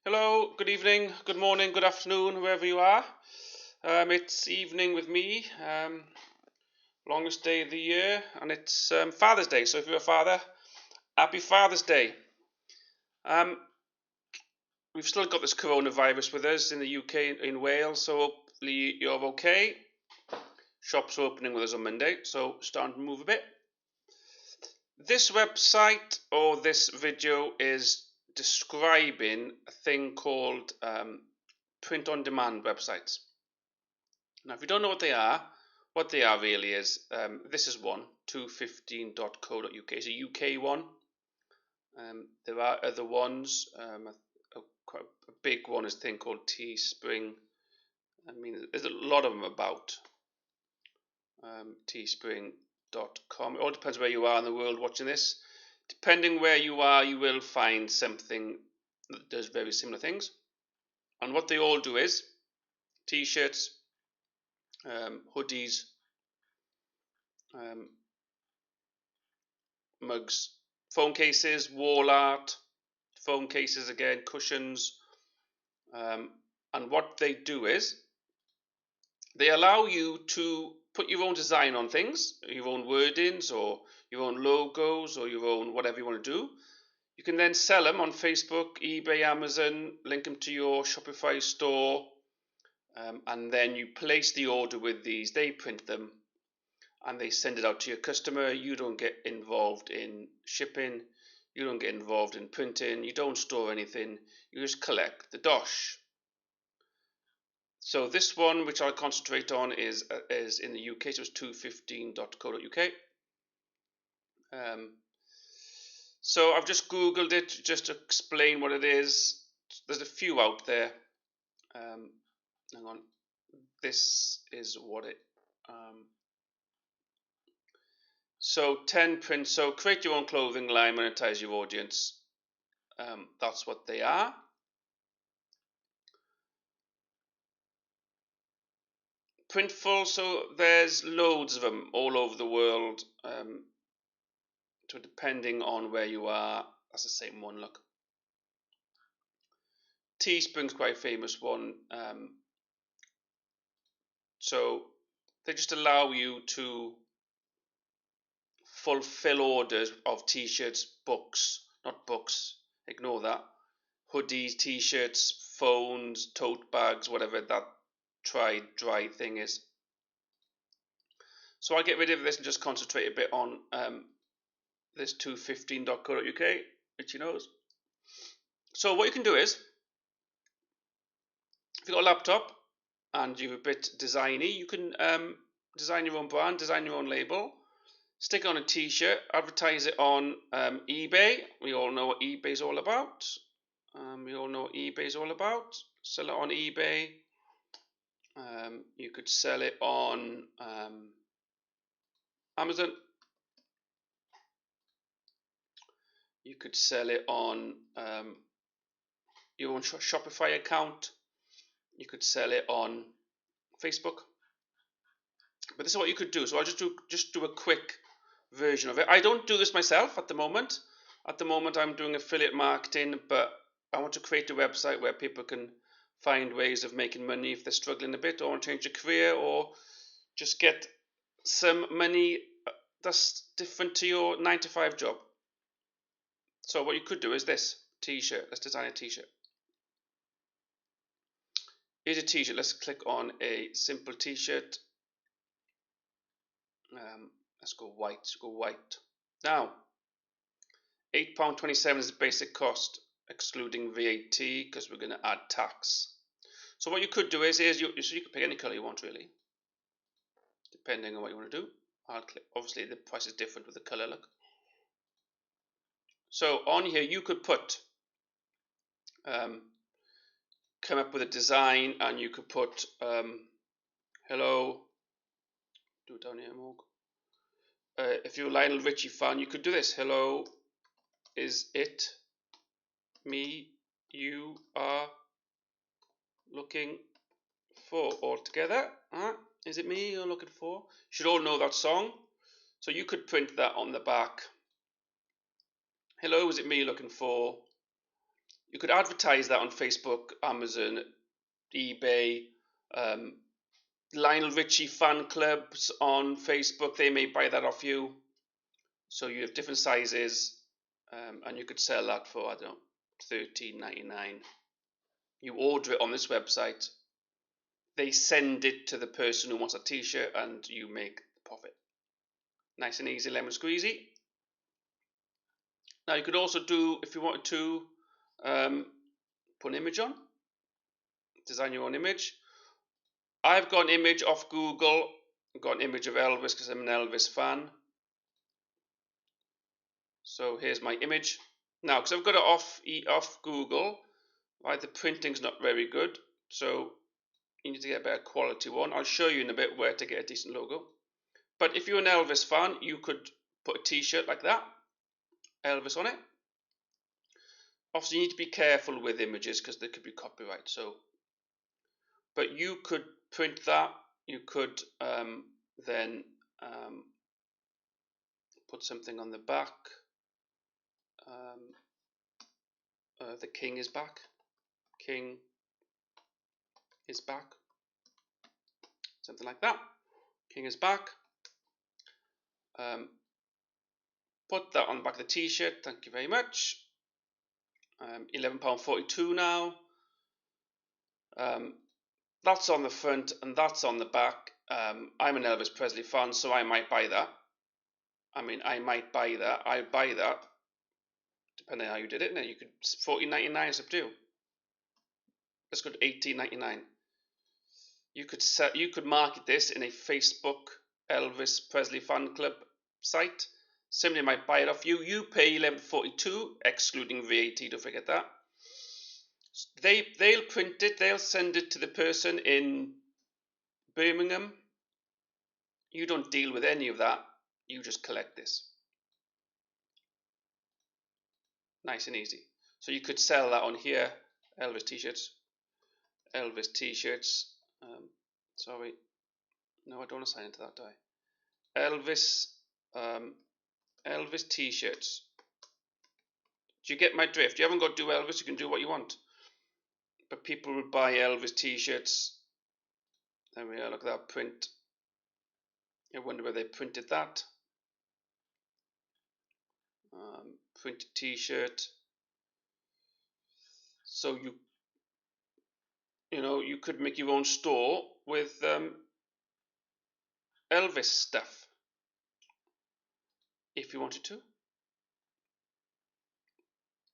Hello, good evening, good morning, good afternoon, wherever you are. It's evening with me, longest day of the year, and it's Father's Day. So if you're a father, happy Father's Day. Um, we've still got this coronavirus with us in the UK, in Wales, so hopefully you're okay. Shops are opening with us on Monday, so starting to move a bit. This website or this video is describing a thing called print-on-demand websites. Now, if you don't know what they are really is, this is one, 215.co.uk. It's a UK one. There are other ones. Quite a big one is a thing called Teespring. I mean, there's a lot of them about. Teespring.com. It all depends where you are in the world watching this. Depending where you are, you will find something that does very similar things. And what they all do is t-shirts, hoodies, mugs, phone cases, wall art, phone cases again, cushions. And what they do is they allow you to put your own design on things, your own wordings or your own logos or your own whatever you want to do. You can then sell them on Facebook, eBay, Amazon, link them to your Shopify store, and then you place the order with these. They print them and they send it out to your customer. You don't get involved in shipping. You don't get involved in printing. You don't store anything. You just collect the dosh. So this one, which I'll concentrate on, is in the UK. So it's 215.co.uk. So I've just Googled it just to explain what it is. There's a few out there. Hang on. This is what it. So 10 prints. So create your own clothing line, monetize your audience. That's what they are. Printful. So there's loads of them all over the world. So depending on where you are, that's the same one. Look. Teespring's quite a famous one. So they just allow you to fulfill orders of t-shirts, not books, ignore that, hoodies, t-shirts, phones, tote bags, whatever that dry thing is. So I'll get rid of this and just concentrate a bit on this 215.co.uk, which you knows. So what you can do is, if you've got a laptop and you're a bit designy, you can design your own brand, design your own label, stick it on a t-shirt, advertise it on eBay. We all know what eBay is all about. Sell it on eBay. You could sell it on Amazon. You could sell it on your own Shopify account. You could sell it on Facebook. But this is what you could do. So I'll just do a quick version of it. I don't do this myself at the moment. At the moment, I'm doing affiliate marketing, but I want to create a website where people can find ways of making money if they're struggling a bit or want to change their career or just get some money that's different to your 9-to-5 job. So what you could do is this t-shirt. Let's design a t-shirt. Here's a t-shirt. Let's click on a simple t-shirt. Let's go white. Now, £8.27 is the basic cost, excluding VAT, because we're going to add tax. So what you could do is you can pick any colour you want, really, depending on what you want to do. Obviously, the price is different with the colour. Look. So on here, you could put, come up with a design, and you could put hello. Do it down here, Morg. If you're a Lionel Richie fan, you could do this. Hello, is it me you are looking for? All together. Is it me you're looking for? You should all know that song. So you could print that on the back. Hello, is it me you're looking for? You could advertise that on Facebook, Amazon, eBay, Lionel Richie fan clubs on Facebook. They may buy that off you. So you have different sizes, and you could sell that for, I don't know, $13.99. You order it on this website. They send it to the person who wants a t-shirt, and you make the profit. Nice and easy, lemon squeezy. Now you could also do, if you wanted to, put an image on, design your own image. I've got an image off Google. I've got an image of Elvis because I'm an Elvis fan. So here's my image. Now, because I've got it off Google, right, the printing's not very good. So you need to get a better quality one. I'll show you in a bit where to get a decent logo. But if you're an Elvis fan, you could put a t-shirt like that, Elvis on it. Obviously, you need to be careful with images because there could be copyright. But you could print that. You could then put something on the back. The king is back. King is back. Something like that. King is back. Put that on the back of the t-shirt. Thank you very much. £11.42 now. That's on the front and that's on the back. I'm an Elvis Presley fan, so I might buy that. I might buy that. I'd buy that, depending on how you did it. Now you could $14.99 is up to you. Let's go to $18.99. You could market this in a Facebook Elvis Presley fan club site. Somebody might buy it off you. You pay $11.42, excluding VAT. Don't forget that. They'll print it. They'll send it to the person in Birmingham. You don't deal with any of that. You just collect this. Nice and easy. So you could sell that on here. Elvis t-shirts. Elvis t-shirts. Sorry. No, I don't want to sign into that, do I? Elvis t-shirts. Do you get my drift? You haven't got to do Elvis. You can do what you want. But people would buy Elvis t-shirts. There we are. Look at that print. I wonder where they printed that. Printed t-shirt. So you could make your own store with Elvis stuff if you wanted to.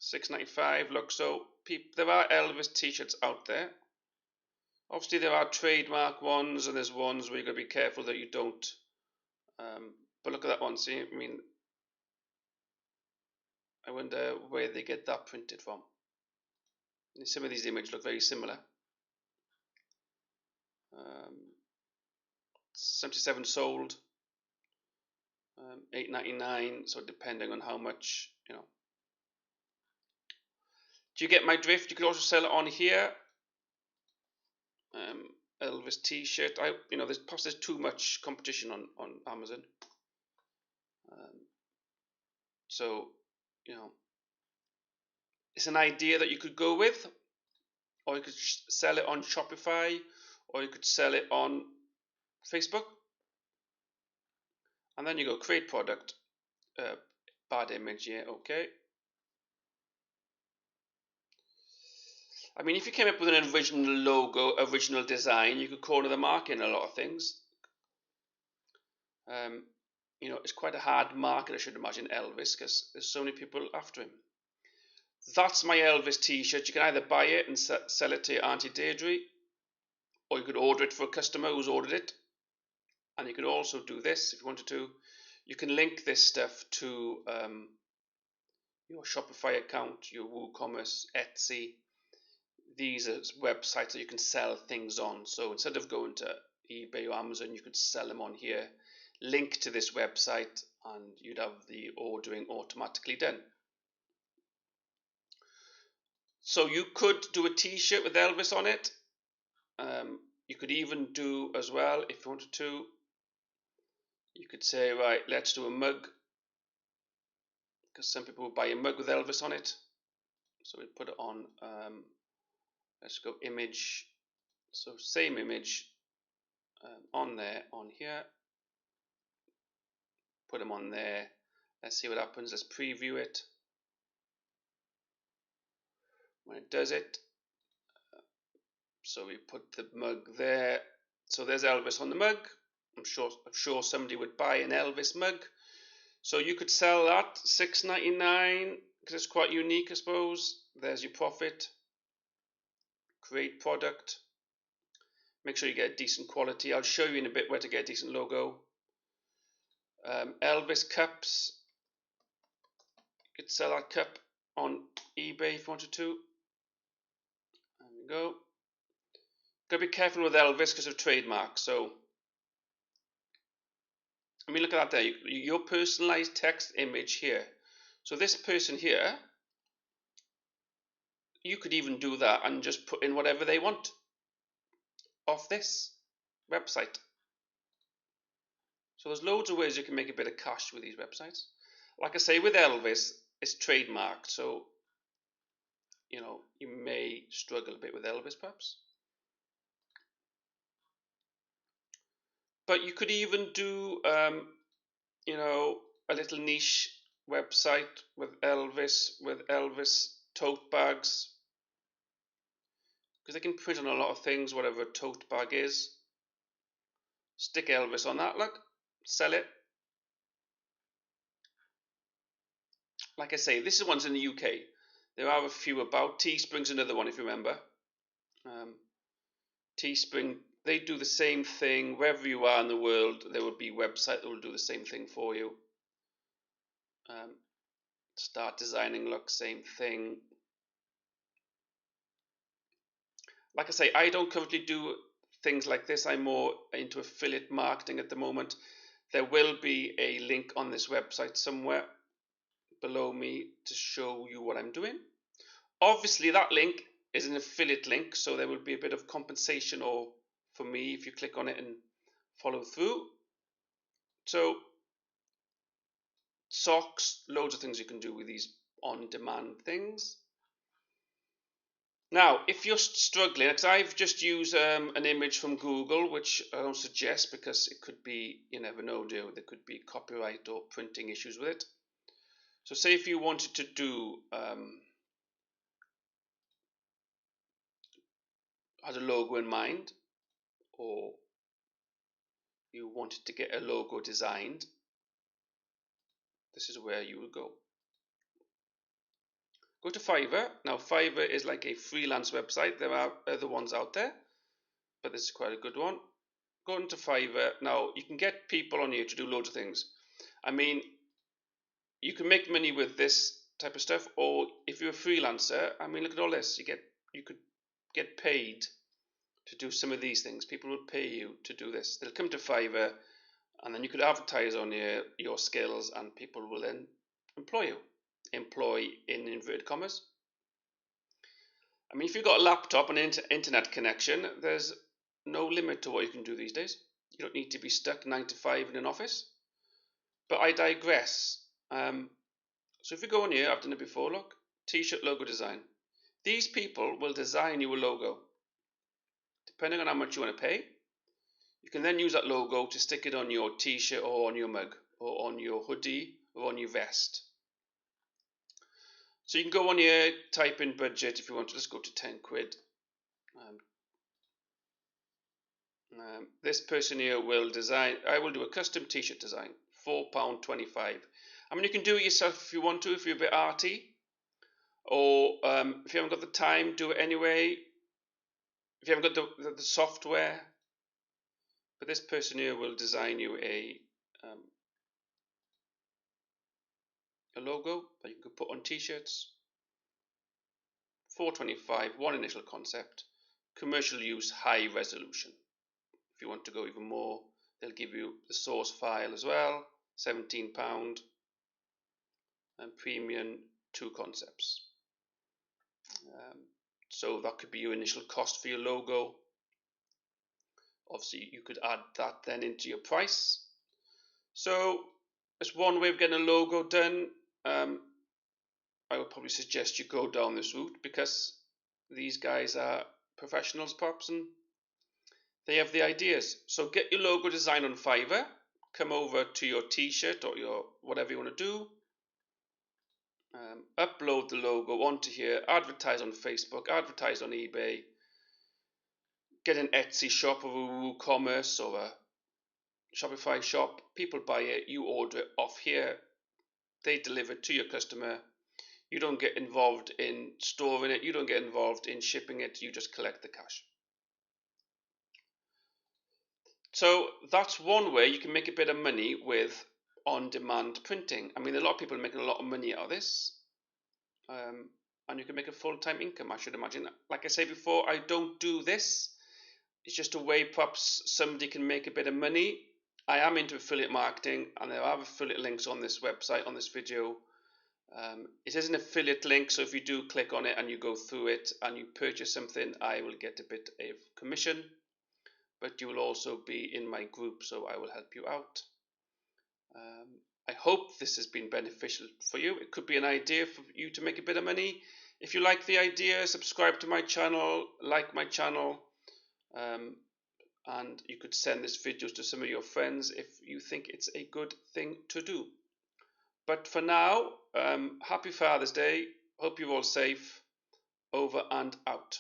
$6.95. Look, so there are Elvis t-shirts out there. Obviously, there are trademark ones, and there's ones where you've got to be careful that you don't. But look at that one. See, I wonder where they get that printed from. Some of these images look very similar. 77 sold. $8.99. So depending on how much, Do you get my drift? You could also sell it on here. Elvis t-shirt. There's too much competition on Amazon. So it's an idea that you could go with, or you could sell it on Shopify, or you could sell it on Facebook. And then you go create product, bad image, yeah, okay. If you came up with an original logo, original design, you could corner the market in a lot of things. It's quite a hard market, I should imagine, Elvis, because there's so many people after him. That's my Elvis t-shirt. You can either buy it and sell it to your Auntie Deirdre, or you could order it for a customer who's ordered it. And you could also do this if you wanted to. You can link this stuff to your Shopify account, your WooCommerce, Etsy. These are websites that you can sell things on. So instead of going to eBay or Amazon, you could sell them on here. Link to this website, and you'd have the ordering automatically done. So you could do a t-shirt with Elvis on it. You could even do as well, if you wanted to, you could say, right, let's do a mug, because some people will buy a mug with Elvis on it. So we put it on, let's go image, so same image on there, on here, put them on there. Let's see what happens. Let's preview it. When it does it, so we put the mug there. So there's Elvis on the mug. I'm sure somebody would buy an Elvis mug. So you could sell that $6.99 because it's quite unique, I suppose. There's your profit. Create product. Make sure you get a decent quality. I'll show you in a bit where to get a decent logo. Elvis cups. You could sell that cup on eBay if you wanted to. There we go. Gotta be careful with Elvis because of trademarks. So, I mean, look at that there. Your personalized text image here. So this person here, you could even do that and just put in whatever they want off this website. So there's loads of ways you can make a bit of cash with these websites. Like I say, with Elvis, it's trademarked, so you know you may struggle a bit with Elvis perhaps. But you could even do, you know, a little niche website with Elvis tote bags, because they can print on a lot of things, whatever a tote bag is. Stick Elvis on that, look, sell it. Like I say, this is one's in the UK. There are a few about. Teespring's another one, if you remember. Teespring, they do the same thing. Wherever you are in the world, there will be a website that will do the same thing for you. Start designing, look, same thing. Like I say, I don't currently do things like this. I'm more into affiliate marketing at the moment. There will be a link on this website somewhere below me to show you what I'm doing. Obviously, that link is an affiliate link, so there will be a bit of compensation or for me if you click on it and follow through. So socks, loads of things you can do with these on-demand things. Now, if you're struggling, because I've just used an image from Google, which I don't suggest because it could be, you never know, there could be copyright or printing issues with it. So say if you wanted to do, had a logo in mind, or you wanted to get a logo designed, this is where you would go. Go to Fiverr. Now, Fiverr is like a freelance website. There are other ones out there, but this is quite a good one. Go into Fiverr. Now, you can get people on here to do loads of things. I mean, you can make money with this type of stuff, or if you're a freelancer, I mean, look at all this. You could get paid to do some of these things. People would pay you to do this. They'll come to Fiverr, and then you could advertise on your skills, and people will then employ you. Employ in inverted commas. I mean, if you've got a laptop and an internet connection, there's no limit to what you can do these days. You don't need to be stuck 9 to 5 in an office. But I digress. So if you go on here, I've done it before, look, t-shirt logo design. These people will design you a logo. Depending on how much you want to pay, you can then use that logo to stick it on your t-shirt or on your mug or on your hoodie or on your vest. So you can go on here, type in budget if you want to. Let's go to 10 quid. This person here will design, I will do a custom t-shirt design, £4.25. I mean, you can do it yourself if you want to, if you're a bit arty, or if you haven't got the time, do it anyway. If you haven't got the software. But this person here will design you a logo that you can put on t-shirts. $4.25, one initial concept, commercial use, high resolution. If you want to go even more, they'll give you the source file as well, £17, and premium, 2 concepts. So that could be your initial cost for your logo. Obviously, you could add that then into your price. So it's one way of getting a logo done. I would probably suggest you go down this route, because these guys are professionals, pops, and they have the ideas. So get your logo design on Fiverr, come over to your t-shirt or your whatever you want to do, upload the logo onto here, advertise on Facebook, advertise on eBay, get an Etsy shop or a WooCommerce or a Shopify shop. People buy it, you order it off here, they deliver it to your customer. You don't get involved in storing it, you don't get involved in shipping it, you just collect the cash. So that's one way you can make a bit of money with on-demand printing. I mean, a lot of people are making a lot of money out of this, and you can make a full-time income, I should imagine. Like I said before, I don't do this. It's just a way perhaps somebody can make a bit of money. I am into affiliate marketing, and there are affiliate links on this website, on this video. It is an affiliate link, so if you do click on it and you go through it and you purchase something, I will get a bit of commission, but you will also be in my group, so I will help you out. I hope this has been beneficial for you. It could be an idea for you to make a bit of money. If you like the idea, subscribe to my channel, like my channel, and you could send this video to some of your friends if you think it's a good thing to do. But for now, happy Father's Day. Hope you're all safe. Over and out.